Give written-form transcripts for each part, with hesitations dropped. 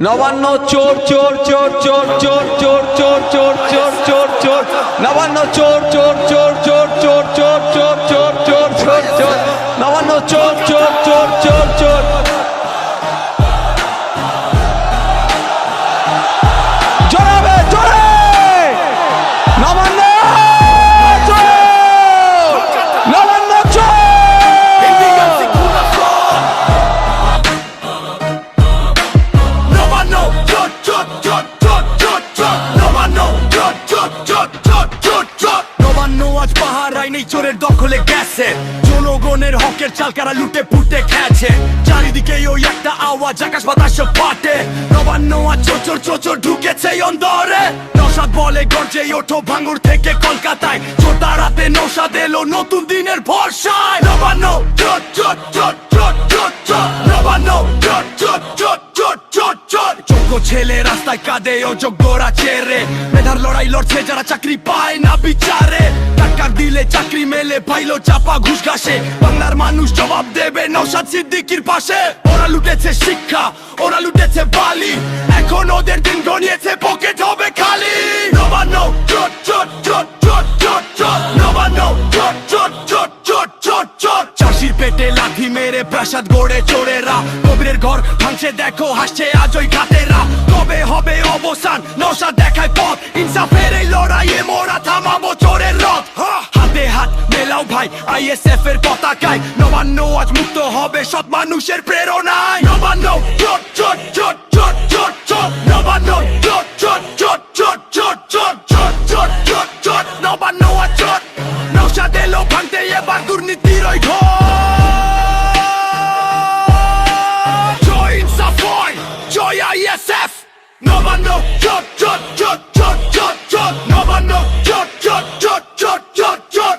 নবান্ন চোর চোর চোর চোর চোর চোর চোর চোর চোর চোর চোর নবান্ন চোর চোর চোর চোর চোর চোর চোর চোর চোর চোর চোর নবান্ন চোর চোর চোর চোর চোর জোরাবে জোরে নবান্ন চোর নবান্ন চোর চোরের দখলে গেছে জনগণের হকের চাল কারা লুটে পুটে খেয়েছে চারিদিকে ওই একটা আওয়াজ আকাশ বাতাস ফাটে নবান্ন চোর চোর চোর চোর ঢুকেছে অন্দরে নৌসাদ বলে গর্জে ওঠো ভাঙুর থেকে কলকাতায় চোর তাড়াতে নৌসাদ এলো নতুন দিনের ভরসায় নবান্ন চোর চোর চোর চোর চোর চোর নবান্ন চোর চোর চোর চোর চোর চোর যোগ্য ছেলে রাস্তায় কাঁদে অযোগ্যরা চেরে মেধার লড়াই লড়ছে যারা চাকরি পায় না বিচারে টাকা দিলে চাকরি মেলে পাইলো চাপা ঘুষ ঘাসে বাংলার মানুষ জবাব দেবে নওশাদ সিদ্দিকীর পাশে ওরা লুটেছে শিক্ষা ওরা লুটেছে বালি এখন ওদের দিন গনিয়েছে পকেট হবে খালি নবান্ন চোর চোর চোর চোর চোর চোর নবান্ন চোর চোর চোর চোর চোর চোর চাষির পেটে লাথি মেরে প্রাসাদ গড়ে চোরেরা কবিরের ঘর ভাঙছে দেখো হাসছে আজ ওই ঘাটেরা কবে হবে অবসান নওশাদ দেখায় পথ ইনসাফের এই লড়াইয়ে মোরা থামাবো চোরের রথ হাতে হাত মেলাও ভাই আইএসএফ এর পতাকায় নবান্ন আজ মুক্ত হবে সৎ মানুষের প্রেরণায় নবান্ন চোর চোর চোর চোর চোর চোর নবান্ন চোর চোর চোর চোর চোর চোর চোর চোর চোর চোর নবান্ন চোর নওশাদ এলো ভাঙতে এবার দুর্নীতির ওই ঘর জয় ইনসাফ হয় জয় আইএসএফ নবান্ন চোর চোর চোর চোর চোর চোর নবান্ন চোর চোর চোর চোর চোর চোর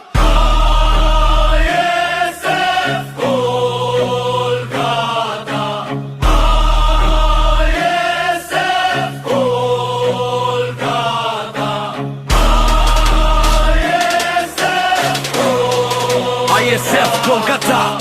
ISF Kolkata